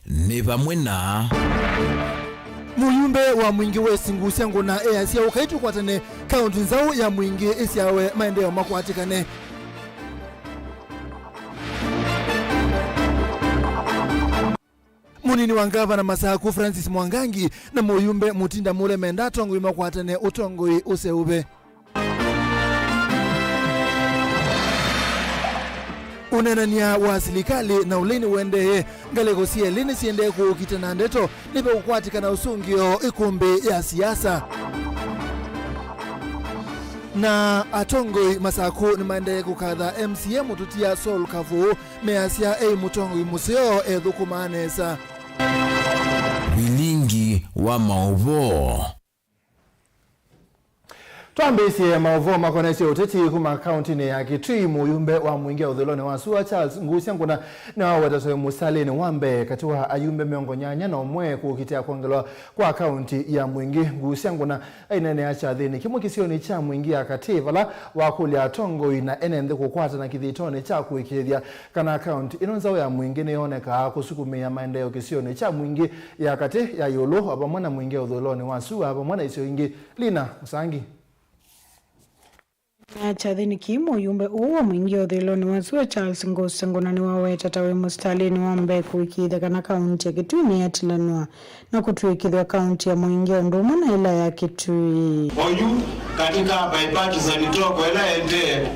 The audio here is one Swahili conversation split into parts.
ni pamwe na muyumbe wa mwingi wesi ngusiangu na easi ya ukaitu kwa tane kaunti nzau ya mwingi isi yawe maendeo makwatikane. Munini wa ngavana Masaku Francis Mwangangi na muyumbe Mutinda Mule Menda tongwi makwatane utongwi useube. Unenania wa silikali na ulini wende ngaleko siye lini siende kukitana ndeto nipe ukwatika na usungio ikumbi ya siasa. Na atongoi Masaku ni maende kukadha MCM tutia Sol Kavu measia mutongoi museo edhukumanesa. Vilingi wa Mauvoo. Tuambisi Mauvoo makonesi uteti kuma kaunti ni ya Kitui muyumbe wa mwingia udhuloni wa Suwa Charles Ngusiangu na watasoe musali ni wambe katiwa ayumbe miongo nyanya na umwe kukitia kuongelwa kwa kaunti ya mwingi Ngusiangu na inene acha dhini kimu kisioni cha mwingi ya kativala wakuli atongo ina enende kukwata na kithitone cha kuikithia kana kaunti inonzao ya mwingi nioneka kusukumia maendeo kisioni cha mwingi ya kati ya yulu abamwana mwingia udhuloni wa Suwa abamwana isio ingi Lina Musangi. Achadhini kimo yumbe uwa mwingi udhiloni wa Suwa Charles Ngusiangu na niwaweta tawe mustalini wambe kuikidha kana kaunti ya Kitui ni atilanua na kutuikidha kaunti ya mwingi nduma na ila ya Kitui. Oyu katika bipartisan toko ila ende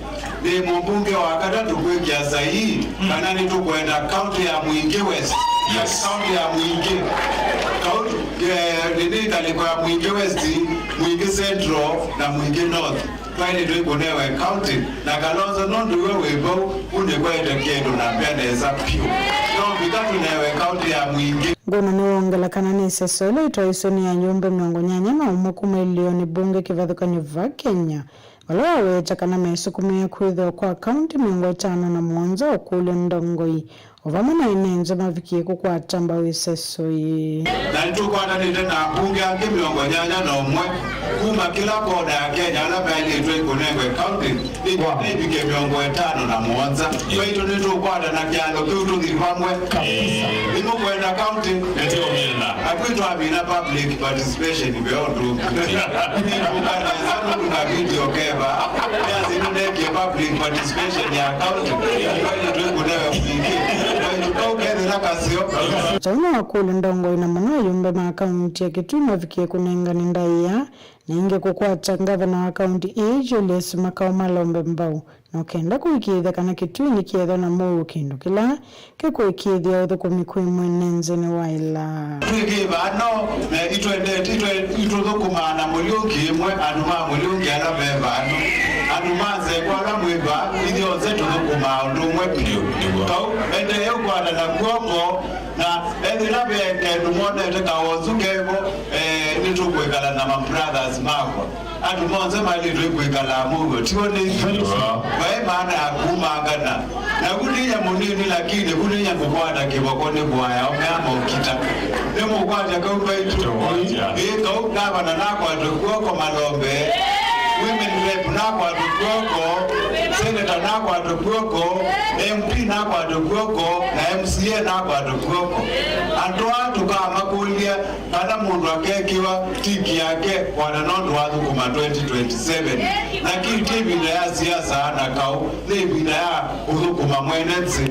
ni mbunge wa katatu kuikia sahi kanani tukwenda kaunti ya Mwingi West. Yes, kaunti ya Mwingi. Kaunti nini kaliko ya Mwingi West, Mwingi Central na Mwingi North. Kwani tuikonewe county na Kalonzo nondu wewe bo unekwenda kedo na peneza pio. No bikatu newe county ya Mwingi. Ngono ni wongela kanani sesole itoisoni ya nyumbe miongo nyanya na umukuma ilioni bunge kivadhukanyo va Kenya. Wala weta kana mesu kumea kuidho kwa county miongo tano na mwanza ukule ndongoi. Ovamana inenzo mavikie kukwa tamba wisesoi. Na nituko ananite na bunge ange miongo nyanya na umwe. Kuma kila kona ya Kenya alaba ili ito ikonengwe county ibike miongo etano na mwanza. Kwa ito nituko na kiano kiutu dhirwamwe. Imo kwenda county akuitu amina public participation ibeotu. Mukana zanu kuna video keba ya zinuneki public participation ya county ito ikonewe mwingi. Chauna wakulu ndongo ina mwana yumbe ma kaunti ya Kitui mavikie kunenga nindaiya na inge kukwata ngavana wa kaunti Julius Makao Malombe Mbau na ukenda kuikidha kana Kitui ni kiedho na Mauvoo kindu kila kikuikidhia udhukumikui mwenenze ni waila tuikiva ano itudhukumana muliungi imwe anuma muliungi ala beva anumaze kwa ala mwiva idhioze tudhukuma undumwe piu kau ende yukwada na kuoko na ende nabe numone teka wozukevo nitukwekala na brothers mako atumonze mali tukwekala Mauvoo tione wae maana ya kumangana na kulinya munini lakini kulinya kukwada kibokoni bwaya omeama ukita nemo kwada kaupa itu kau gavana nako atukuoko Malombe women rep nako atukuoko senator nako atukuoko MP nako atukuoko na MCA nako atukuoko atu kama kulia kana mundu akekiwa tiki yake wananondo watu kuma 2027 lakini tibinda ya siasa ana kau lebinda ya udhukuma mwenenzi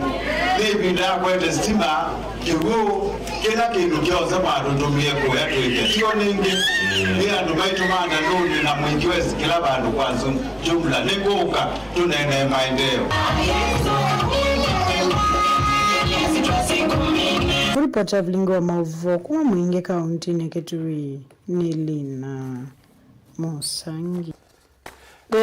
lebinda ya kwete stima kivu kila kindu kioze marutumie kwa yetu ike sio ningi ya ndumaitumanda nundi na Mwingi West kila bandu kwa jumla nikuka tunene maendeo. Kuripota Vilingi wa Mauvoo kuma mwingi kaunti ni Kitui ni Lina Musangi.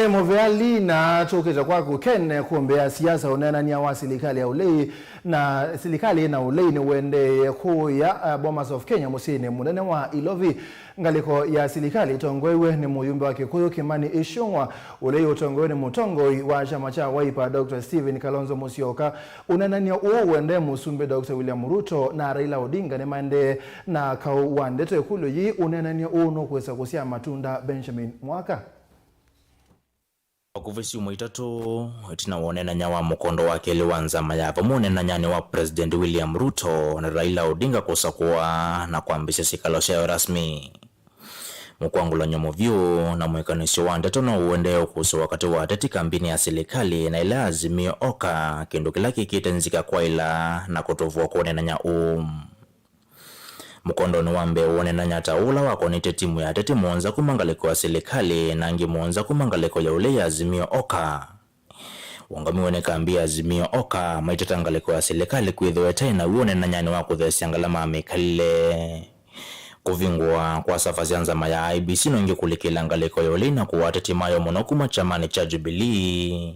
Moveali na chokeza kwa kukene kuombea siasa unena ni wa serikali ya ulei na serikali na ulei ni wende kuya Bomas of Kenya musini munene wa Ilovi ngaliko ya serikali tongwewe ni muyumbe wa Kikuyu Kimani Ichung'wah ulei utongwewe ni mutongoi wa chama cha Wiper Dr. Stephen Kalonzo Musyoka unena ni uwende musumbe Dr. William Ruto na Raila Odinga ni mande na kauwandeto ekulu yi unena ni uno kwesa kusia matunda Benjamin Mwaka. Wakuvisi umwitatu itina wonena nyawa mukondo wake liwanza mayapa mwonena nyani wa President William Ruto na Raila Odinga kusakuwa na kuambisha sikalo shayo rasmi. Mkwangula Mauvoo na mwekanishi wa ndeto na uendeo kuhusu wakati wa teti kambini ya serikali na ila azimio oka kindu kila kikitenzika kwa ila na kutovua kuonena nya Mukondo nuwambe uonena nya taula wako ni timu ya teti muonza kumangaliko wa serikali na ngi muonza kumangaliko ya ule ya azimio oka. Wangami wone kambi ya azimio oka maitatangaliko ya serikali kuidhiwe taina uonena nyani wako dhesi angalama amikalile. Kuvingwa kwa safari nzama ya IBC no inge kulikila ngaliko yole na kuwateti mayo monokuma chamani cha Jubilee.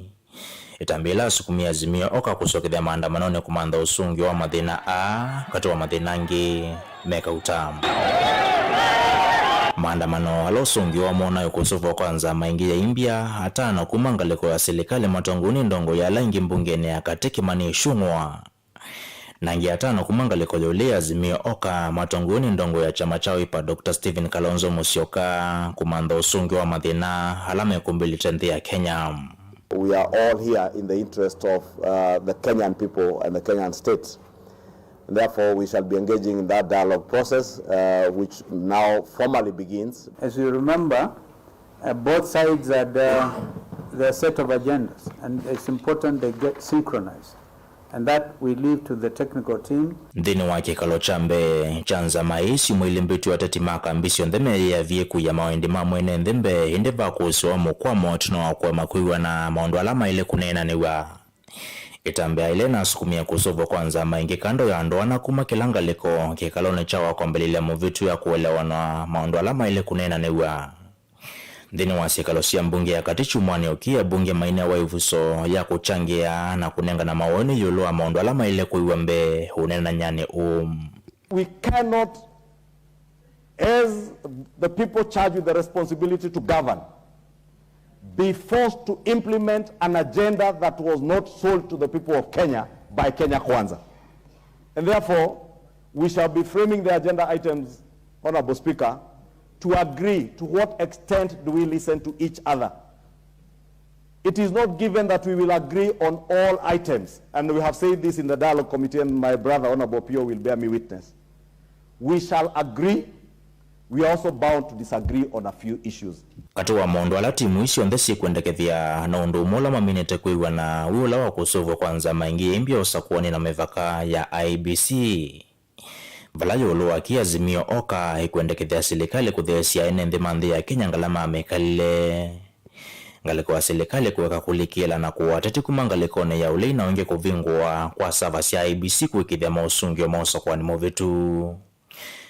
Itambila sukumia azimio oka kusokidhia maandamanone kumanda usungi wa madhina kati wa madhinangi meka utamu. Maandamano alosungi wa mona yukusufu kwa nzama ingi ya imbia hatano kumangaliko ya serikali matonguni ndongo ya laingi mbungene ya kateki mani ishungwa. Nangi atano kumangaliko yole azimio oka matonguni ndongo ya chama chao ipa Dr. Stephen Kalonzo Musyoka kumanda usungi wa madhina halame kumbili tenthi ya Kenya. We are all here in the interest of the Kenyan people and the Kenyan state. And therefore, we shall be engaging in that dialogue process, which now formally begins. As you remember, both sides had their set of agendas, and it's important they get synchronized. And that we leave to the technical team. Ndini wake kalochambe chanza maisi mwili mbitu watatimaka ambisio ndeme ya vieku ya mawendi mamwene ndembe indeba kusuwa mkwamo tunawakuwa makuiwa na maondo alama ile kunena niwa. Itambea ile na sukumia kusovo kwanza maingi kando ya andoana kuma kilanga liko kikalone chawa kwa mbelile muvitu ya kuwelewa na maondo alama ile kunena niwa. Ndini wasikalosia mbunge ya katichu mwani okia bunge maine wa ivuso ya kuchangia na kunenga na maoni yuluwa maondo alama ile kuiwembe unena nyani We cannot, as the people charged with the responsibility to govern, be forced to implement an agenda that was not sold to the people of Kenya by Kenya Kwanza. And therefore, we shall be framing the agenda items, Honorable Speaker, to agree to what extent do we listen to each other. It is not given that we will agree on all items, and we have said this in the dialogue committee, and my brother Honorable Pio will bear me witness. We shall agree. We are also bound to disagree on a few issues. Katuwa mondo ala timu isi ondesi kuendekethia na undu mola maminete kuiwa na uola wa kusuvu kwanza maingi imbia usakuwani na mevaka ya IBC. Valayo uluwa kia azimio oka ikuendekethia serikali kuthesia ene mandhi ya Kenya ngalama amekalile. Ngaliko wa serikali kuweka kulikila na kuwateti kumangalikone ya ule na unge kuvingwa kwa savasi ya IBC kuikithia mausungi wa mausakuwani movitu.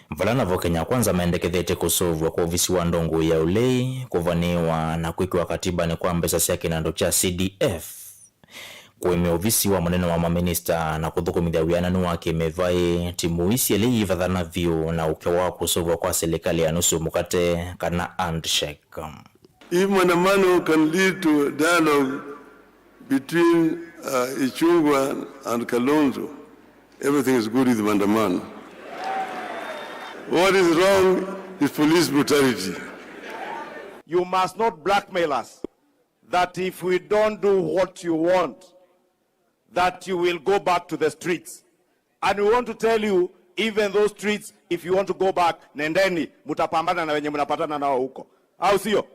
Mvalana vo Kenya Kwanza maendekethete kusovwa kwa ofisi wa ndongo ya ule kuvaniwa na kuikiwa katiba ni kwa mbesa siya kinando cha CDF. Kuweme ofisi wa mweneno wa maminista na kuthukumithia wiananu wake mevai timu isi ili ivadhana view na ukewa kusovwa kwa serikali ya nusu mukate kana handshake. If Manamano can lead to a dialogue between Ichungwa and Kalonzo, everything is good with Mandamano. What is wrong is police brutality. You must not blackmail us that if we don't do what you want, that you will go back to the streets. And we want to tell you, even those streets, if you want to go back, nendeni, mutapambana na wenye munapatana nao huko. Au sio?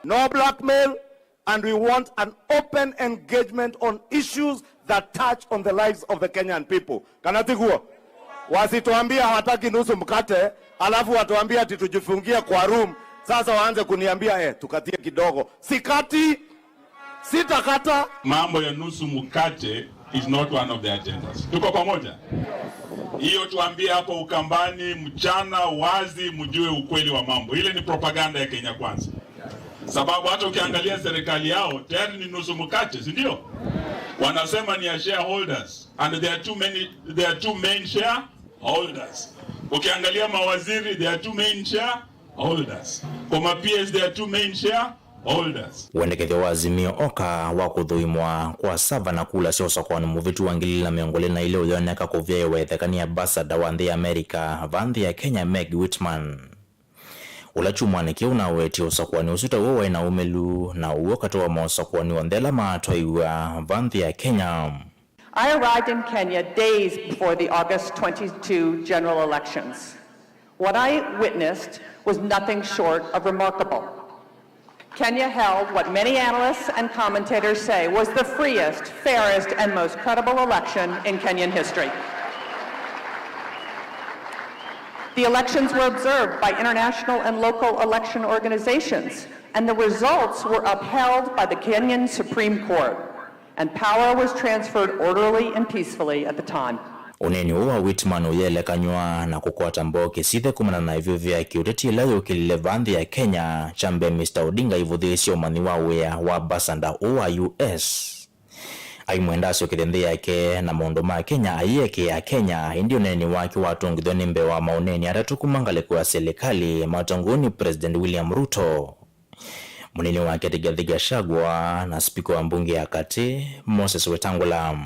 No blackmail, and we want an open engagement on issues that touch on the lives of the Kenyan people. Kanatiguo? Wasituambia hawataki nusu mkate, alafu watuambia ati tujifungie kwa room. Sasa waanze kuniambia tukatie kidogo. Sikati, sitakata. Mambo ya nusu mkate is not one of the agendas. Tuko pamoja? Hiyo tuambie hapo Ukambani mchana wazi mjue ukweli wa mambo. Ile ni propaganda ya Kenya Kwanza. Sababu hata ukiangalia serikali yao tayari ni nusu mkate, si ndio? Wanasema ni ya shareholders and there are two main shareholders. Ukiangalia mawaziri there are two main shareholders. Kwa PS there are two main shareholders. Wendekethia wa azimio oka wa kuthuimwa kwa sava na kula sio sokoni muvitu wangilila miongole na ile uyoneka kuvya wethekania ambassador wa nthi America vanthi ya Kenya Meg Whitman. ula chumwanike unaweti usakwani usuta uwa inaumelu na uwa katoa mausakwani wandela maatoiwa vanthi ya Kenya. I arrived in Kenya days before the August 22 general elections. What I witnessed was nothing short of remarkable. Kenya held what many analysts and commentators say was the freest, fairest, and most credible election in Kenyan history. The elections were observed by international and local election organizations, and the results were upheld by the Kenyan Supreme Court, and power was transferred orderly and peacefully at the time. Uneni uwa Whitman uyelekanywa na kukwata mboke sithe kumana na hivyo vya kiuteti layo kilile vanthi ya Kenya chambe Mr. Odinga ivudhisio mani wawea wa basanda uwa US. Aimwendasio kithendea yake na maundoma Kenya ayeke ya Kenya indi uneni waki watungidho nimbe wa mauneni atatukumangale kwa serikali matanguni President William Ruto. Munini wake Rigathi Gachagua na spika wa mbunge ya kati Moses Wetangula.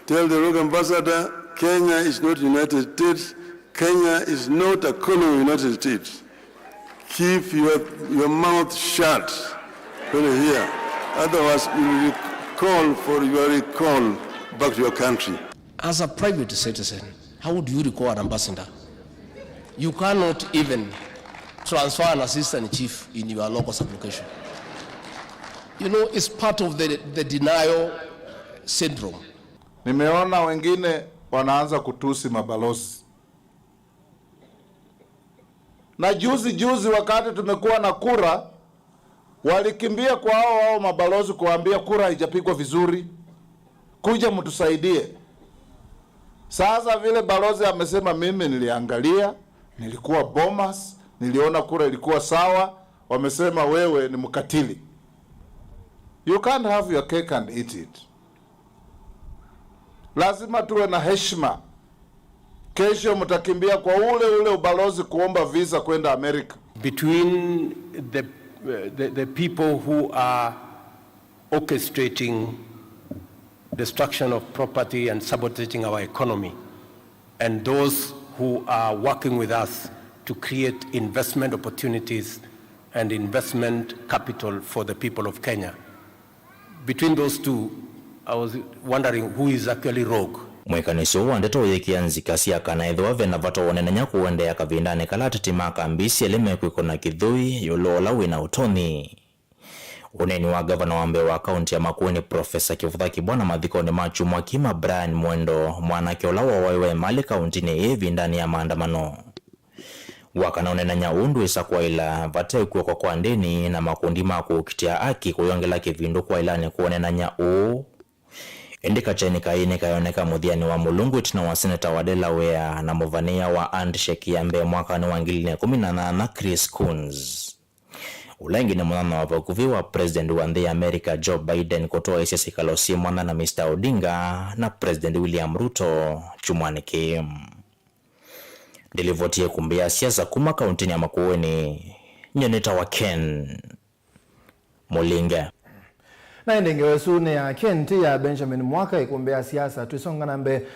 Tell the rogue ambassador, Kenya is not United States. Kenya is not a colony of United States. Keep your mouth shut when you hear. Otherwise, you will call for your recall back to your country. As a private citizen, how would you recall an ambassador? You cannot even transfer an assistant chief in your local application. You know, it's part of the denial syndrome. Nimeona wengine wanaanza kutusi mabalozi. Na juzi wakati tumekuwa na kura, walikimbia kwa hao mabalozi kuambia kura haijapigwa vizuri. Kuja mtusaidie. Sasa vile balozi amesema mimi niliangalia, nilikuwa Bomas, niliona kura ilikuwa sawa, wamesema wewe ni mkatili. You can't have your cake and eat it. Lazima tuwe na heshima. Kesho mtakimbia kwa ule ubalozi kuomba visa kwenda Amerika. Between the people who are orchestrating destruction of property and sabotaging our economy and those who are working with us to create investment opportunities and investment capital for the people of Kenya. Between those two, I was wondering who is actually rogue. Mwekaniso wandeto yekianzi kasi akanaidhwa vena vato wanenanya kuwende ya kavindane kalatati maka ambisi eleme kuikona kidhui yolola wina utoni. Uneni wa gavana wambe wa kaunti ya Makueni Profesa Kivutha Kibwana Mathiko ni machu mwakima Brian Mwendo mwana kiolawa wawe mali kaunti ni hivi ndani ya maandamano. Wakana unenanya undu isa kwa ila vate kuwa kwa ndeni na makundi maku kitia aki kuyongela kivindu kwa ilani kuonenanya Endika chaini kaini kayoneka mudhiani wa Mulungu itina wa seneta wa Delaware na muvania wa handshake ya mbe mwaka ni wangili 18 Chris Coons. Ulengi ni mwana wa vakuvi wa President wa the America Joe Biden kutoa isi sikalosi mwana na Mr. Odinga na President William Ruto chumwanike. Dilivotie kumbia siasa kuma kauntini ya Makueni nyeneta wa Ken Mulinga. Na indenge wesune ya kenti ya Benjamin Mwaka ikumbea siasa tuisonga nambe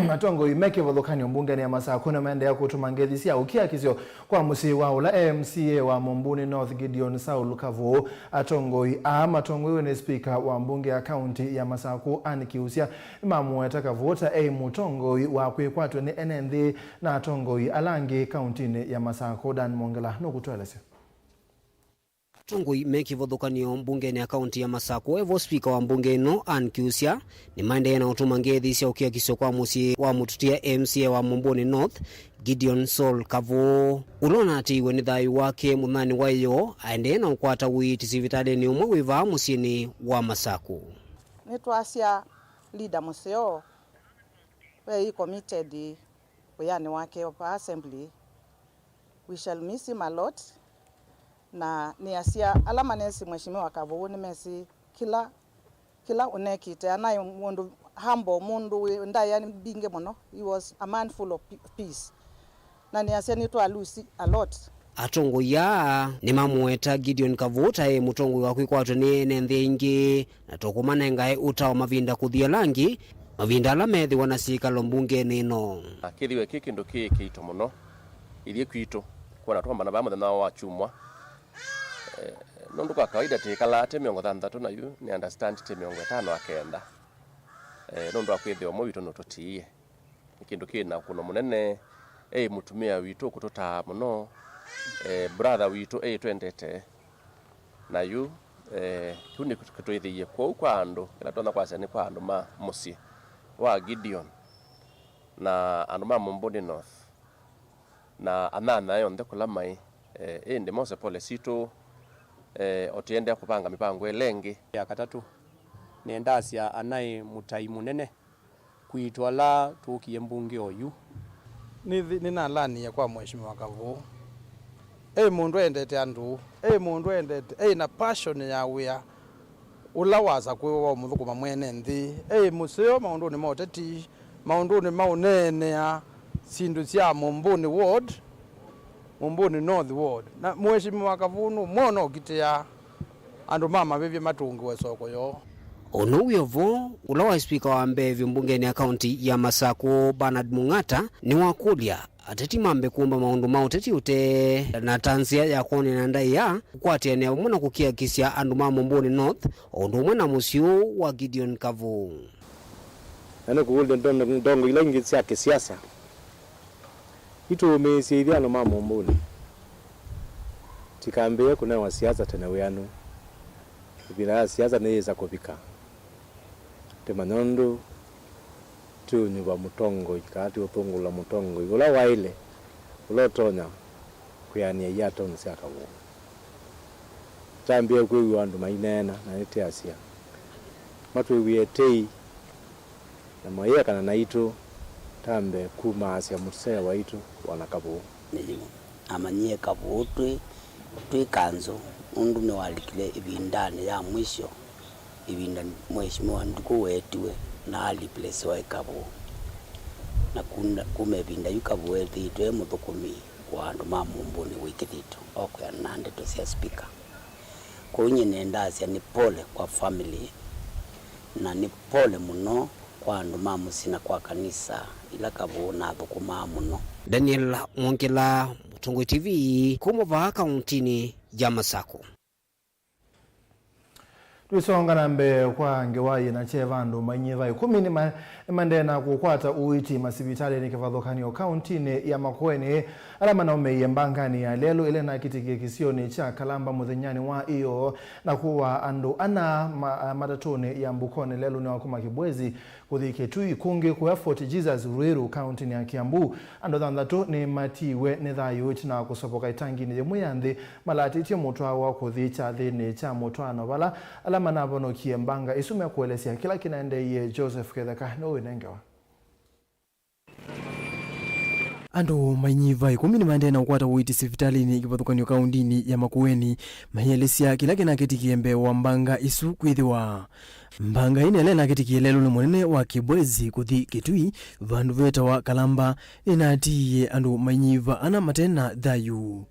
matongo imeke vodokani mbunge ni ya masaa kuna maende ya kutumangezi siya ukia kizio kwa musi wa ula MCA wa Mumbuni North Gideon Saul Kavu atongo matongo ni speaker wa mbunge ya county ya Masaku anikiusia imamu etaka vota mutongo wa kwekwatwe ni NND na atongo alangi county ya Masaku Dan Mongela nukutuelesio. Tungui meki vodhokanio mbunge ni akaunti ya Masaku evo speaker wa mbunge no ankiusia ni maende na utumangethi sia ukia kisio kwa musi wa mututia MCA wa Mumbuni North Gideon Saul Kavu ulona ati weni thai wake munani wayo aende na ukwata witi sivitale ni umwe wiva musini wa Masaku. Nitwasia leader museo we committed uyani wake of assembly. We shall miss him a lot. Na ni asia alama nesi mheshimiwa Kavu ni mesi kila unekite anayo mundu hambo mundu ndaya ni binge mono. He was a man full of peace. Na ni asia nitu alusi a lot. Atongo ya ni mamueta Gideon Kavuta mutongo wa kwikwatwe ni nenthe ingi na tokumana ngae utawa mavinda kuthia langi mavinda ala methi wanasika lombunge nino kithiwe kiki ndo kiki ito muno irie kwito kuona twamba na bamu na wa chumwa nondu kwa kawaida tikala te 60 na yu ni understand te 50 akenda nondu akwithe omwe witu no tutie kindu kina kuno munene mutumia witu kututa muno brother witu twendete na yu tuni kutuithiye kwa andu kila tona kwasa ni kwa andu ma musi wa Gideon na andu ma Mumbuni North na anana yonde kula mai ndi mose policy tu otiende kupanga mipango elengi ya katatu ni endasia anai mutai munene kuitwala tukiye mbunge oyu nina lani ya kwa mheshimiwa Kavuu mundu endete andu mundu endete na passion ya wia ulawaza kwewa muthukuma mwene nthi museo maundu ni moteti maundu ni maunene ya sindu cia Mumbuni ward Mumbuni North ward na mheshimiwa Kavuu mwono gitia andu mama bebye matungi we soko yo ono wiovo ula wa speaker wa Mbevi mbungeni ya kaunti ya Masako Bernard Mung'ata ni wakulia ateti mambe kuomba maundu mauteti ute na tanzia ya kone na ndai ya kukwatia ni mwana kukia kisia andu ma Mumbuni North ondu mwana musio wa Gideon Kavuu ana kuulde ndongo ila ngitsi ya kisiasa ito umesidia no ma Mumbuni tikambia kuna wa siasa tena wiano bila siasa neza kopika temanondo tu ni wa mutongo ikati utongo la mutongo ula waile ulotonya kuyani ya tonu sia Kavuu tambia kwe wandu mainena na nete asia matu wietei na moya kana naito tambe kuma asia mutse waitu wana Kavuu ni amanyie Kavuu twi kanzo undu ni walikile ibindani ya mwisho ibinda mheshimiwa nduku wetiwe na aliplace wa Kavuu na kumebinda Kavuu ethitwe muthukumi kwa andu ma Mumbuni wikithito okya nande to cia speaker kunye nendacia ni pole kwa family na ni pole muno kwa andu ma musina kwa kanisa ila Kavuu na thukuma muno. Daniel Mwongela, Mutungu TV, Muuvoo kauntini ya Masako. Tusonga nambe kwa ngewayi na chevandu manyiva 10 ni mandena kukwata uiti masibitali ni kivadhokanio kauntini ya Makueni alama na umeyembangani ya lelo ile na kitike kisioni cha Kalamba mudhenyani wa iyo na kuwa andu ana matatone ya Mbukone lelo ni wakuma Kibwezi kuthike tui kungi kwa Fort Jesus Ruiru kauntini ya Kiambu ando dhandatu ni matiwe ni thayu na kusopoka itangi ni muyandhi malati tio mutwa wa kuthicha thini cha mutwano wala alama na bono kiembanga isume kuelesia kila kinaende ye Joseph Ketheka no wenengewa Ando manyiva 10 ni mandena ukwata uiti sivitalini ikivadhukanio kaundini ya Makueni mahiyalesia kila kinaketi kiembe wa mbanga isu kwithiwa mbanga inele na keti kielelo ni mwenene wa Kibwezi kuthi kitui vandu veta wa Kalamba inatiye ando manyiva ana matena thayu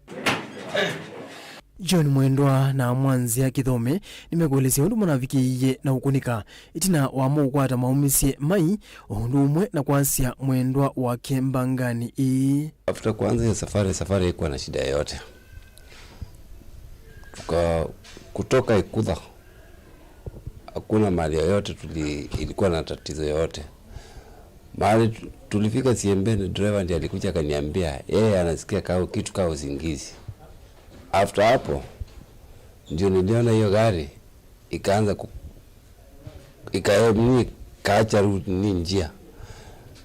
John Mwendwa na Mwanzi ya Kithome nimekuelezea undu mwanavikiye na ukunika itina wamo ukwata maumisie mai undu umwe na kuansia Mwendwa wa Kembangani After kuanza ya safari ikuwa na shida yote kutoka Ikudha hakuna mali yoyote ilikuwa na tatizo yote. Mahali tulifika Siembeni driver ndiye alikuja akaniambia yeye anasikia kitu kama usingizi. After hapo ndio niliona hiyo gari ikaanza kaacha ni njia.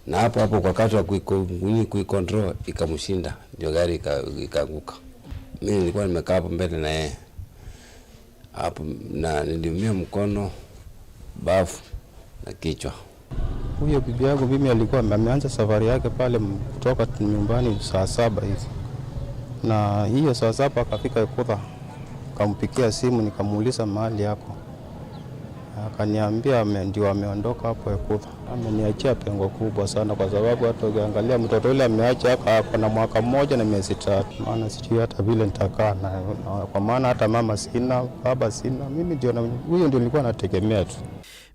Na hapo kwa kati wa kuikontrol ikamshinda ndio gari ikaanguka. Mimi nilikuwa nimekaa hapo mbele na yeye. Hapo na niliumia mkono, bafu na kichwa. Huyo bibi yangu mimi alikuwa ameanza safari yake pale kutoka nyumbani saa 7 hivi. Na hiyo saa 7 akafika Ikudha. Kampikia simu nikamuuliza mahali yako. Akaniambia ndio ameondoka hapo Ikudha. Ameniachia pengo kubwa sana kwa sababu hata ukiangalia mtoto yule ameacha hapa na mwaka mmoja na miezi 3. Maana sijui hata vile nitakaa na kwa maana hata mama sina, baba sina. Mimi ndio huyo ndio nilikuwa nategemea tu.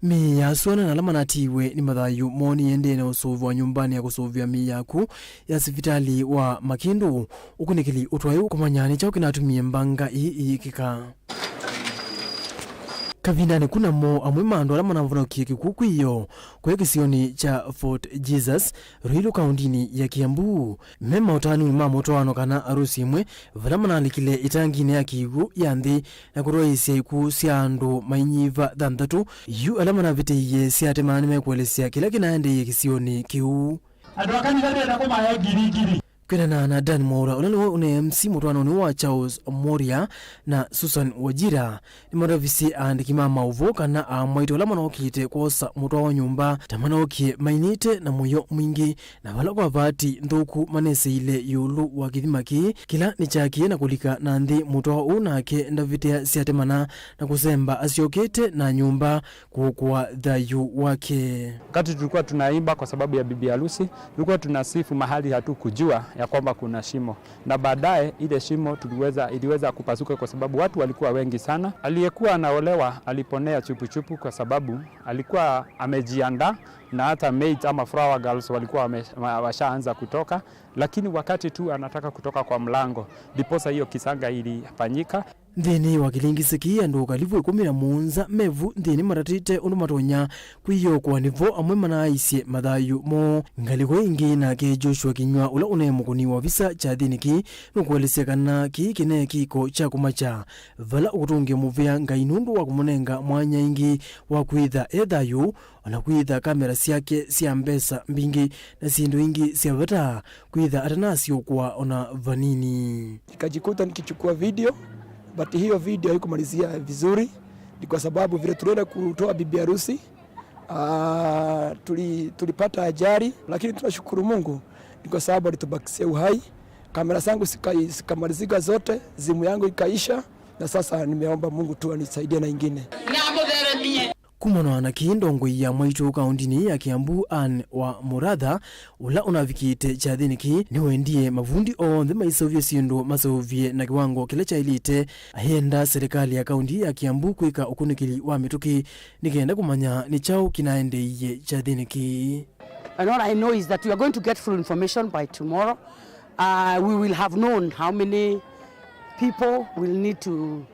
miyaswana na alama natiwe ni mathayu moni ende na usovu wa nyumbani ya kusovya miyaku ya sivitali wa Makindu ukunikili utwayu kumanyani chao kinatumie mbanga hii kika kavindani kuna mo amwe mando alama na mvuna kieki kuku iyo kwa kisioni cha Fort Jesus Ruiru kaundini ya Kiambu mema utani mima motoano kana arusi imwe valama na alikile itangine ya kigu ya ndi na kuroisi ya iku siando mainyiva dhandatu yu alama na vite iye siate maani mekuwelesea kila kinaende ya kisioni kiu adwakani gade na kuma ya giri kwena na Dan Mora ulalewe une MC mutwano ni wa Charles Moria na Susan Wajira ni maravisi andikima Mauvoo kana amwaito lama na okite kuosa mutwa wa nyumba tamana okie mainite na moyo mwingi na wala kwa vati ndoku manese ile yulu wa kithimaki kila ni chaki na kulika na ndi mutwa unake ndavitea siatemana na kusemba asiokete na nyumba kukua dhayu wake. Kati tulikuwa tunaimba kwa sababu ya bibi harusi, tulikuwa tunasifu mahali hatu kujua ya kwamba kuna shimo, na baadaye ile shimo iliweza kupasuka kwa sababu watu walikuwa wengi sana. Aliyekuwa anaolewa aliponea chupu kwa sababu alikuwa amejiandaa, na hata maids ama flower girls walikuwa washaanza kutoka, lakini wakati tu anataka kutoka kwa mlango diposa hiyo kisanga ilifanyika. Ndini wakilingisiki andu kalivu 11 mevu ndini maratite undu matonya kwiyo kwa nivo amwe manaisie mathayu mo ngaliko ingi na ke Joshua Kinywa ula unemukuni wa visa cha dhiniki nukuelesekana ki kine kiko cha kumacha vala ukutunge muvia ngainundu wa kumunenga mwanya ingi wa kwitha ethayu ona kwitha kamera siake sia mbesa mbingi na sindu ingi sia vata kwitha atanasio kwa ona vanini. Nikajikuta nikichukua video, but hiyo video haikumalizia vizuri, ni kwa sababu vile tulienda kutoa bibi harusi tulipata ajali, lakini tunashukuru Mungu ni kwa sababu alitubakisia uhai. Kamera zangu sikamalizika zote, simu yangu ikaisha, na sasa nimeomba Mungu tu anisaidie na ingine. Kumona na kindongo ya mwaitu kaundini ya Kiambu an wa Muratha ula unavikite cha dhiniki ni wendie mavundi ondhe maisovye sindu masovye na kiwango kile cha elite ahenda serikali ya kaundi ya Kiambu kwika ukunikili wa mituki nikenda kumanya ni chao kinaende iye cha dhiniki. And all I know is that we are going to get full information by tomorrow. We will have known how many people will need to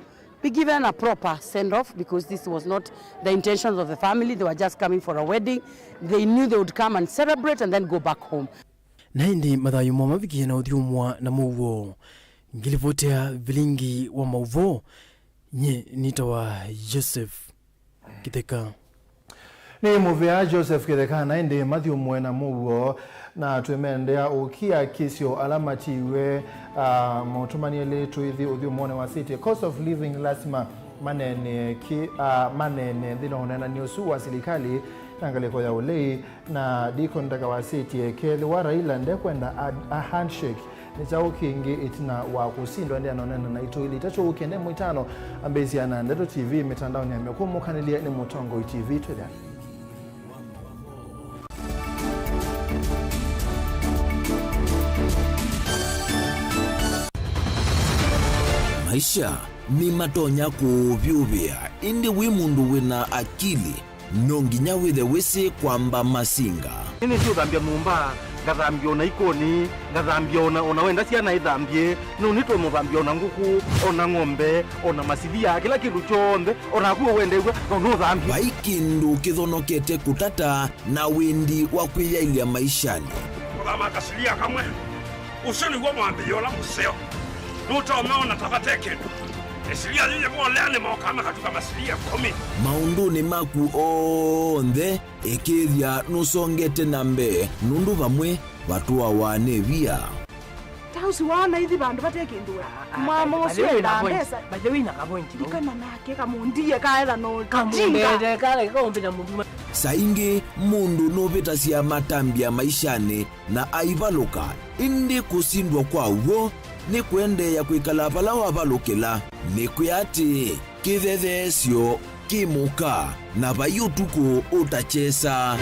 be given a proper send-off, because this was not the intentions of the family. They were just coming for a wedding. They knew they would come and celebrate and then go back home. Naindi mathayu mwa viki na uthiumwa na Mauvoo ngilivotea Vilingi wa Mauvoo nye nitawa Joseph Kitheka. Ni muvia Joseph Kitheka naindi Matthew Mwena Mauvoo na tuemendea ukia kisio alamatiwe mautumani letu hivi udhiumone wa city cost of living lazima manene dhino unena niusu wa serikali nangaleko ya ulei na diko ndaka wa city kele wa Raila ndekwenda a handshake ni chao kingi itina wa kusindwa ndi anonena na ito ili tacho ukende mwitano ambezi ana Ndeto TV mitandao ni amekumu kanilia ni Mutongo TV tweda. Maisha ni matonya kuvyuvia indi wimundu wina akili nonginya withe wisi kwamba masinga ini sio thambia mumba ngathambia ona ikoni ngathambia ona wenda ciana ithambie no nito muthambia ona nguku ona ng'ombe ona masivia kila kindu chonde ona kuo wendegwa no thambia vaikindu kithonokete kutata na windi wa kwiyailia maishani Mama kasilia kamwe usoni gwa mwambio la museo nuto umeona tafate kindu esilia lile kwa lene maokama katuka masilia 10 maunduni maku onthe ekithia nusongete nambe nundu vamwe watu wane via tausi wana hivi bandu bateke nduwe mama osio ina pesa baje wina kapointi ikana nake kamundie kaela no kamunde kale kombe na mundu saingi mundu novita cia matambia maishani na aivaluka indi kusindwa kwa uo ni kuendeya kwikala pala wavalukila ni kuyati kithethesyo kimuka na vayutuku utachesa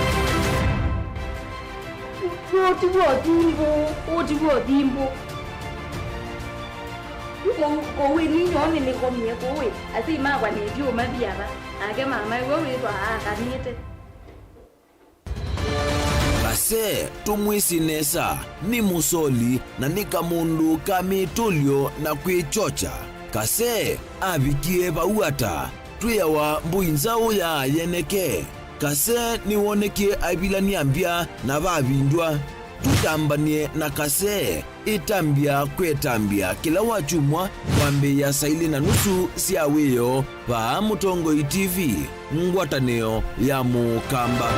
Otivo kowe ni nyone ni komye kowe asi magwa ni dio mabiara ake mama iwe witwa akanite kase tumwisi nesa ni musoli na nika mundu kamitulio na kwichocha kase abikie bauata tuyawa mbuinzao ya yeneke kase niwonekie abilani ambia na babindwa tutambanie na kase itambia kwetambia kila wachumwa wambe ya saili na nusu siawiyo pa Mutongo TV ngwataneo ya mukamba.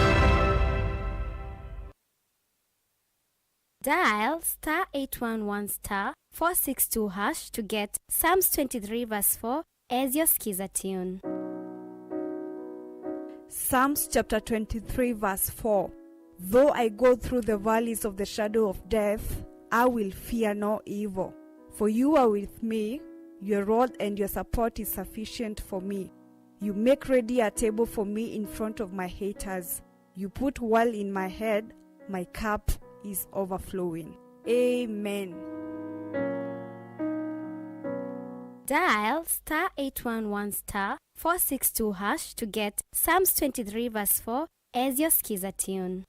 Dial *811*462# to get Psalms 23 verse 4 as your skiza tune. Psalms chapter 23 verse 4. Though I go through the valleys of the shadow of death, I will fear no evil. For you are with me, your rod and your support is sufficient for me. You make ready a table for me in front of my haters. You put oil in my head, my cup is overflowing. Amen. Dial *811*462# to get Psalms 23 verse 4 as your skiza tune.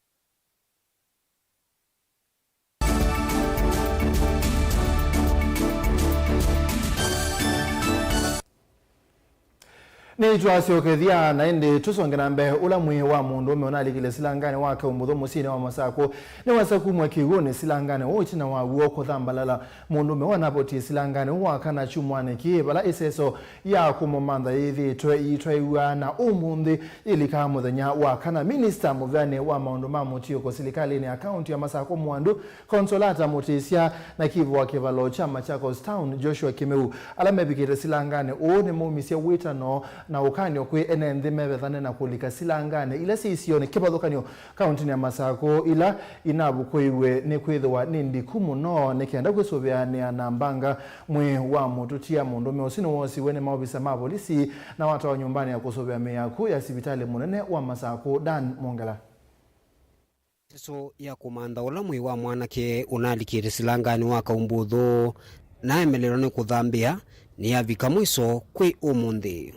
Ni twasiokethia na indi tusongera mbe ula mwi wa mundu umeonalikile silangane wake umutho musine wa masako ni wasaku mwakigone silangane wochina wa uoko thambalala mundu umeona poti silangane wakana chumwane kibala iseso ya kumomanda yithi itwaiwa na umundi ilika muthenya wakana minister muvane wa maundu ma mutio ko silikali ni account ya masako mwandu konsolata mutisia na kivu wa kivalo chama chako Town Joshua Kimeu alamebikire silangane one mumisia witano na ukanyo kwe enende mebethane na kulika silangane ila siisione kibadhukanyo kaunti ya Masako ila inabu kwewe ni kwithwa nindi kumuno nikienda kwisobeania na mbanga mwe wa mututia mundu meosino wosi wene maobisa ma polisi na watu wa nyumbani ya kusobea meyaku ya sibitali munene wa Masako Dan Mongala. So ya kumanda ula mwi wa mwanake unalikire silangane waka umbutho na emelero ni kuthambia ni avika mwiso kwi umundi.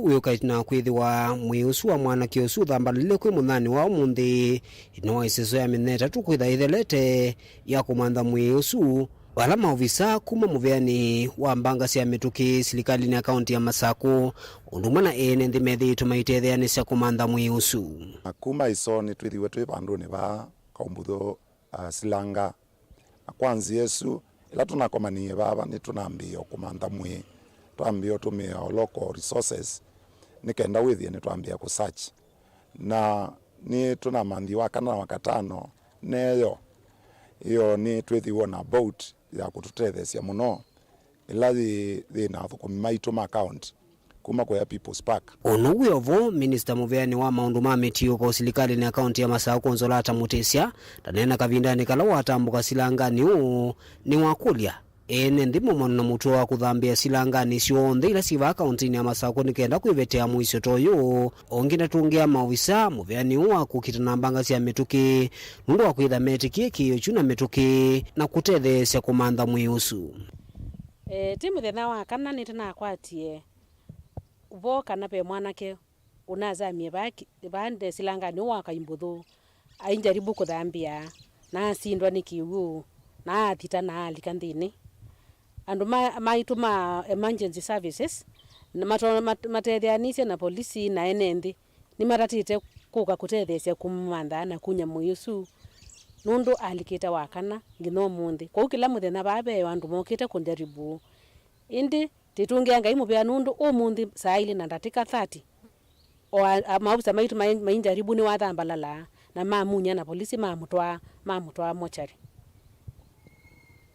Uyukaitina kwithiwa mwiusu wa mwanake usu thambalile kwi muthani wa umundi ino iseso ya mineta tukwitha ithelete ya kumanda mwiusu wala maovisa kuma muveani wa mbanga cia mituki silikali ni akaunti ya Masako undumwa na ene nthi tumaitetheani cia kumanda mwiusu kuma isoni twithiwe twi banduni ba kaumbutho silanga kwanzi Yesu ila tunakomanie baba ni tunambio kumanda mwi twambio tumia local resources nikenda withie ni twambia ku search na ni tunamandi wakana wakatano neyo iyo ni twithiwo na boat ya kututethesia muno ila thina thukumaitu ma account kuma kwa People's Park. Onuguyovo minister muveani wa maundu ma mitio ko silikali ni akaunti ya Masako konsolata mutesia tanena kavindani kala watambuka silangani ni wakulia ene ndimo mwana mutu wa kuthambia silangani sionthe ila siva akaunti ya Masako nikenda kwivetea mwisho toyo ongina tungia mawisa muveani wa kukitana mbanga cia mituki nundu wa kwitha metikie kiyo chuna mituki na kutethesia kumanda mwiusu timu thena wa kana ni tena akwatie voka na pe mwanake unazamie baki bande silangani waka imbuthu ainjaribu kuthambia na sindwa nikiu na athita na alikanthini andu maituma emergency services na matetheanisie na polisi na enendi ni maratite kuka kutethesia kumanda na kunya muyusu nundu alikita wakana ngino mundi kwa kila muthenya babe wandu mokite kundaribu indi titungia ngai mupea nundu umundi saili na ndatika 30 o mabusa maitu mainjaribu ni wathambalala na mamunya na polisi mamutwa mochari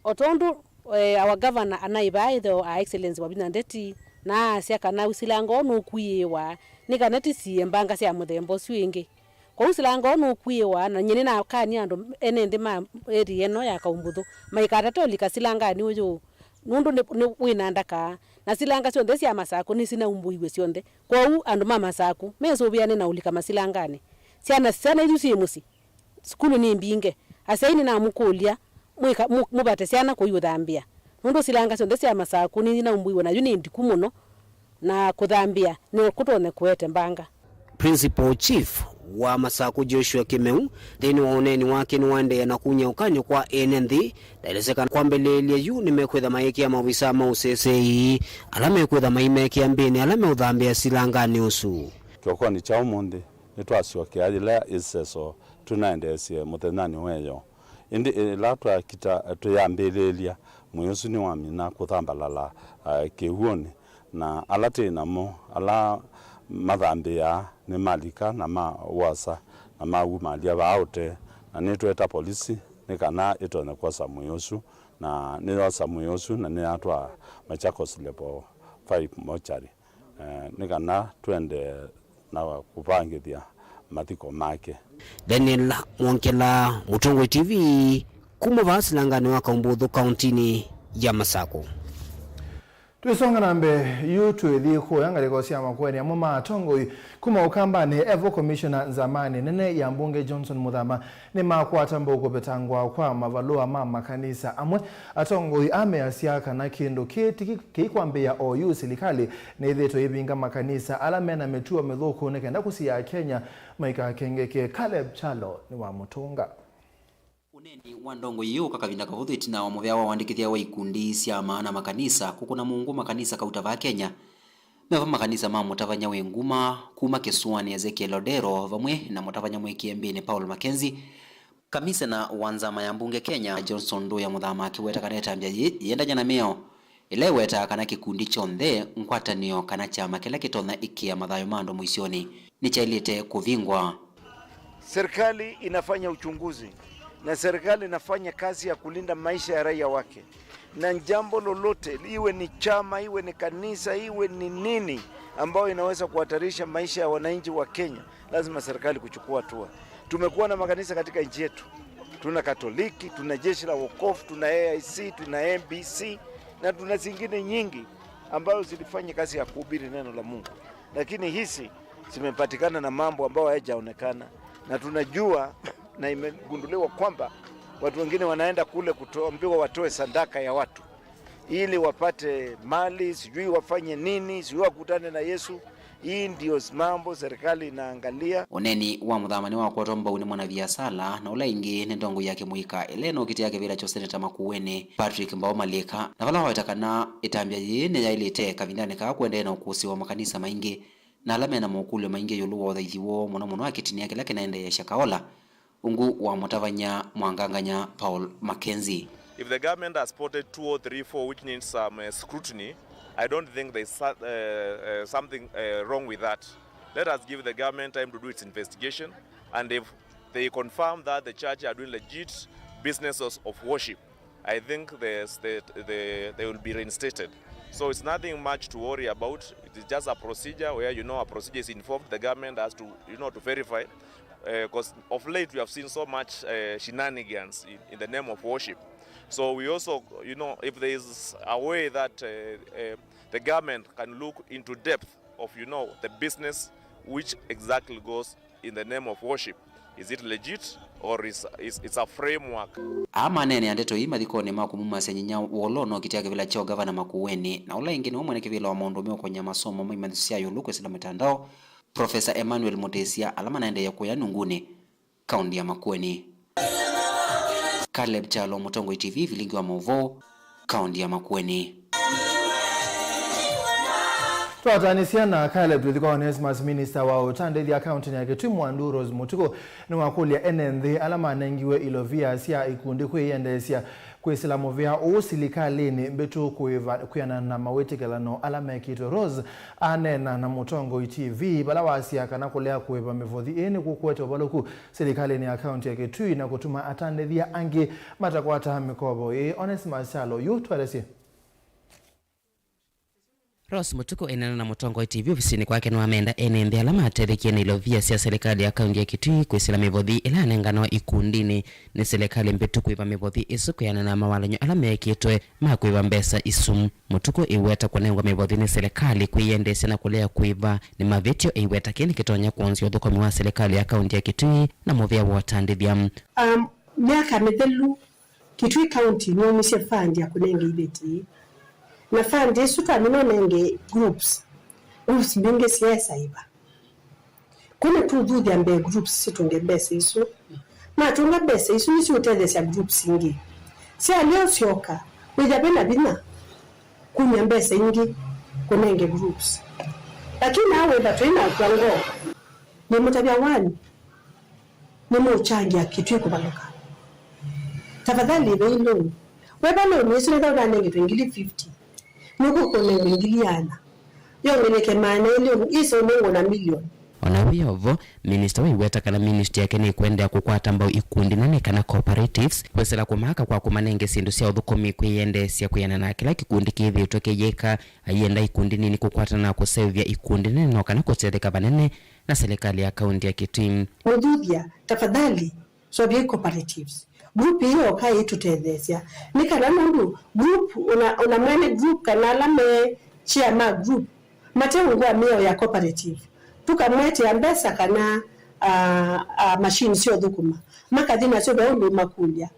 otondu our governor anaiba itho excellence wabina ndeti na cia kana usilango no kuiwa ni kana tisi mbanga cia muthembo swingi kwa usilango no kuiwa na nyene na kani andu enende ma eri eno ya kaumbuthu maikata tolika silanga ni uyu nundu ni wina ndaka na silanga cionthe cia Masako ni sina umbuiwe cionthe kwa u andu ma Masako mesobiane na ulika masilangane ciana idu ci musi skulu ni mbinge asaini na mukulia mubate ciana kuyu thambia nundu silanga cionthe cia Masako ni na umbuiwe na yu ni ndiku muno na kuthambia ni kutone kuete mbanga. Principal Chief wa Masaku Joshua Kimeu thini wa uneni wake ni wande na kunya ukanyo kwa NND daelezeka kwambelelia yu nimekwetha maiki ya mawisa mausesei alame kwetha maimeki ya mbini alame uthambia silangani usu kyoko ni chao monde nitwasio kiajila iseso tunaendesie muthenani weyo indi latwa kita tuyambelelia muyosu ni wamina kuthambalala kihuoni na alate namo ala mathambia ni malika na mawasa na maumalia baote na nitweta polisi nikana itone kwa samuyosu na niwa samuyosu na ni atwa Machakos level 5 mochari nikana twende na kupangithia mathiko make. Daniel Mwonkela, Mutongo TV, kuma Silangani wa Kaumbuthu kauntini ya Masako. Tuisonga nambe yutu edhiko yanga liko siya makweni ya mama atongo kuma ukamba ni Evo Commissioner zamani nene ya mbunge Johnson Muthama ni makuwa tambo ukopetangwa kwa mavalua mama kanisa amwe atongo ame asiaka na kindu kikwambe ya OU silikali ni idhito ibinga makanisa alamena metua medhuku nekenda kusiya Kenya maika kengeke Caleb Chalo ni wa Mutunga. Uneni wandongo yu kakavina kavuthu itina wa muvya wa wandikithia wa ikundi sia maana makanisa kukuna mungu makanisa kautava Kenya meva makanisa ma mutavanya wenguma kuma Kisuani Ezekiel Odero vamwe na mutavanya mwekiembini Paul Mackenzie kamisa na wanzama ya mbunge Kenya Johnson Nduya Muthama akiweta kaneta ambia yenda jana meo ileweta kana kikundi chonthe nkwatanio kana chama kila kitona ikia mathayo mando muisioni ni chailite kuvingwa. Serikali inafanya uchunguzi na serikali inafanya kazi ya kulinda maisha ya raia wake, na jambo lolote iwe ni chama iwe ni kanisa iwe ni nini ambayo inaweza kuhatarisha maisha ya wananchi wa Kenya, lazima serikali kuchukua hatua. Tumekuwa na makanisa katika nchi yetu, tuna Katoliki, tuna Jeshi la Wokovu, tuna AIC, tuna MBC na tuna zingine nyingi ambayo zilifanya kazi ya kuhubiri neno la Mungu, lakini hizi zimepatikana na mambo ambayo hayajaonekana, na tunajua na imegunduliwa kwamba watu wengine wanaenda kule kutoambiwa watoe sadaka ya watu ili wapate mali, sijui wafanye nini, sijui wakutane na Yesu. Hii ndio mambo serikali inaangalia. Uneni wa Muthamani wa Kwatomba uni mwana biasala na ula ingi ni ndongo yake muika eleno kiti yake vila cho Seneta Makueni Patrick Mbao Malika na vala watakana itambia yene ya ilite kavindane ka kuende na ukusi wa makanisa maingi na alame na mokule maingi yulu wa dhaithiwo mwana wa kitini yake lake naenda ya shakaola ungu wa mutavanya mwanganganya Paul Mackenzie. If the government has spotted 2 or 3, 4 which needs some scrutiny, I don't think there's something wrong with that. Let us give the government time to do its investigation, and if they confirm that the church are doing legit businesses of worship, I think they will be reinstated. So it's nothing much to worry about. It is just a procedure where a procedure is informed. The government has to to verify. Because of late we have seen so much shenanigans in the name of worship. So we also, if there is a way that the government can look into depth of, the business which exactly goes in the name of worship. Is it legit or it's a framework? Amanene andeto hii mathikoni makumuma senyinya wolono kitiake vila chao gavana Makueni na ula ingine umwene kivila wa maundomeo kwenye masomo mwimadhusia yuluko sila mitandao Professor Emmanuel Motesia alama naende ya kuya nunguni kaundi ya Makueni. Caleb Chalo, Mutongo TV, Vilingi wa Mauvoo, kaundi ya Makueni. Tuatanisia na Caleb Lithiko Onesmus Minister wa utande the account yake Timu Anduros Mutuko ni wakuli ya NND alama nangiwe ilovia siya ikundi kuyendesia kuisilamu vya usilikalini mbetu kuyana na mawetekelano alama kito Rose anena na Mutongo TV balawasi akana kulea kuweba mevodhi eni kukwete wabaloku silikalini account yake tui na kutuma atande vya angi matakwata mikobo Onesmus Chalo yu tuwalesi. Rose Mutuko enana na Mutongo TV ofisini kwake ni wameenda NND alama atethekia ni ilovia siya serikali ya kaunti ya Kitui kuisila mevodhi ila anengana wa ikundini ni serikali mbetu kuiva mevodhi isu kuyana na mawalanyo alama ya kitwe kuiva mbesa isum. Mutuko iweta kwenengwa mevodhi ni serikali kuiendesya na kulea kuiva ni mavitio iweta kini kitonya kuonzi odhukomi wa serikali ya kaunti ya Kitui na movia watandi vya miaka methelu Kitui County nuomisya fandi ya kunenge ibeti na fandi suka minonenge groups groups mingi siasa iba kuna tudu ya mbe groups situnge bese isu na tunga bese isu nisi utele ya groups ingi si alio sioka wejabena bina kunya bese ingi kunenge groups lakini hawe batwina kwango ni mutabia wani ni muchangia kitu kubaluka tafadhali beilo webalo ni sile da nenge 2050 nuko kunenge ngiliana yongeleke maana ile iso nengo na milioni Onawia ovo, minister wiweta kana ministry yake ni kwenda kukwata mbao ikundi nane kana cooperatives kwesela kumaka kwa kumanenge sindu sia udhukomi kuyende sia kuyana na kila kikundi kithi utoke yeka ayenda ikundi nini kukwata na kusevya ikundi nene no kana kuteleka banene na serikali ya kaunti ya Kitui. Mudhudia tafadhali swabie cooperatives group hiyo kai tutedhesia nikana mundu group una mwene group kanala me chairman group mateungu wa mio ya cooperative tukamwete ambesa kana machine sio dhukuma makadina sio baundu makulia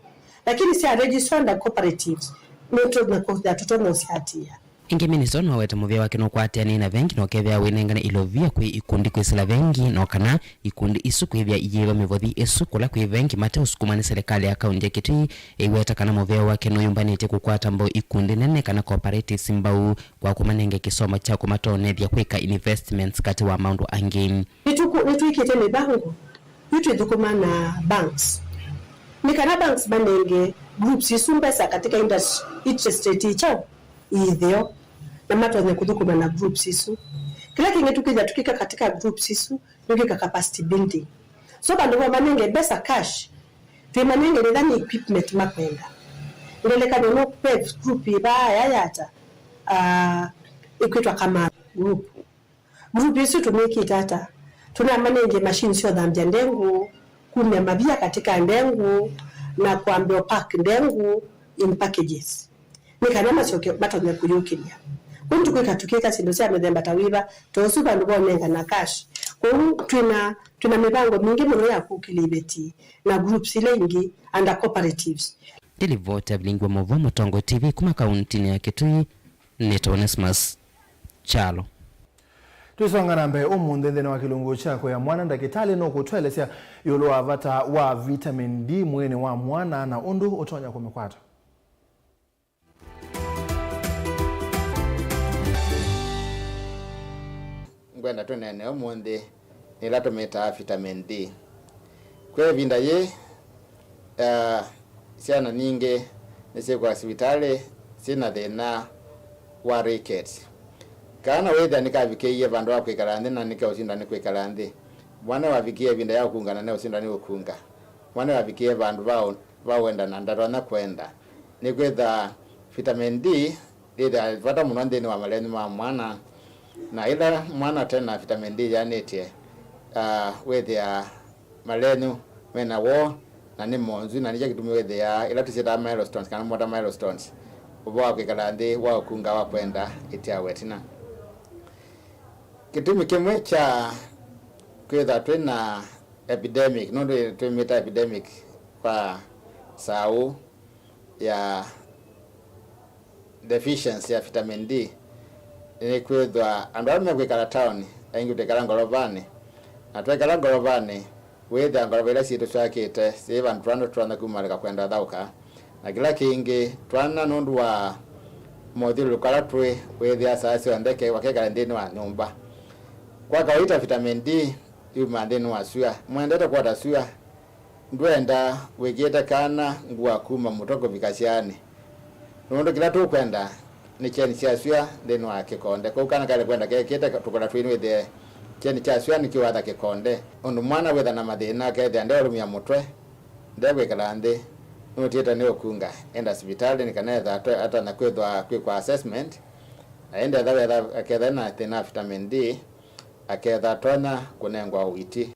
lakini si registered cooperatives mtu na kwa tutono siatia inge minister no weta muvya wake no kwatia ni na vengi no kevya winengana ilovia kwi ikundi kwisila vengi no kana ikundi isu kwivya ijiva mivodhi isu kula kwi vengi mate usukumani serikali ya kaunti ya Kitui iweta kana muvya wake no yumbani ite kukwata mbao ikundi nene kana cooperatives mbao kwa kumanenge kisoma cha kumatone vya kweka investments kati wa maundu angin nitu ikite mibango nitu idukumana banks nikana banks banenge groups isumbesa katika industry state ichao idhio na mato ya kudhukuma na groups isu kila kinge tukika katika groups isu tukika capacity building so bando kwa manenge besa cash tu manenge ndani equipment makwenda ndeleka no pay group iba yayata equitwa kama group isu tumeki data tuna manenge machine sio dhambia ndengu kumya mabia katika ndengu na kuambia pack ndengu in packages nikanama sio matonye kuyukilia kuntu kwikatukika sindo sia medemba tawiba tosu bandu bonenga na cash kwa tuna mibango mingi mno ya kukilibeti na groups ilengi under cooperatives Delivote Vilingi wa Mauvoo Mutongo TV kuma kaunti ya Kitui Netonesmas Chalo Tusonga nambe umundendene wa kilungu chako ya mwana ndakitali no kutwelesya yolo avata wa vitamin D mwene wa mwana na undu utonya kumekwata ngwenda tunene omundi nilatumita vitamin D kwe vinda ye siana ningi nisi kwa hospitali sina thina wa rickets kana wetha nikavikie vandu wa kwikarandi na nika usindani kwikarandi mwana wavikie vinda ya kungana na usindani ukunga mwana wavikie vandu wawenda na ndarona kwenda nikwetha vitamin D ida vata muno ndini wa maleni ma mwana na ila mwana tena vitamin D yanetie wethia malenu mena wo na ni monzu na nije kitumia wethia ila tusita milestones kana motor milestones ubwa kwikarandi wa ukunga wa kwenda itia wetina kitumi kimwe cha kwetha twina epidemic nondo twimita epidemic kwa sau ya deficiency ya vitamin D ni kwethwa andu arime kwikara town aingi tekara ngorovani na twekara ngorovani wetha ngorovela situ swakite siva ntwando twana kumalika kwenda thauka na kila kingi twana nundu wa modhilu kala twe wethia sasi ondeke wakekara ndini wa nyumba kwa kawaida vitamin D yuma ndini wa sua mwendete kwa sua ndwenda wegeta kana ngua kuma mutoko vikasiani nundu kila tu kwenda ni cheni cha sua ndini wa kikonde kwa kana kale kwenda keketa tukola twini wethe cheni cha sua nikiwatha kikonde undu mwana wetha na mathina kethe ndero mya mutwe ndegwe kalande nutieta ni okunga enda hospitali nikanetha hata na kwethwa kwa assessment na enda tha aketha na thina vitamin D aketha tona kunengwa witi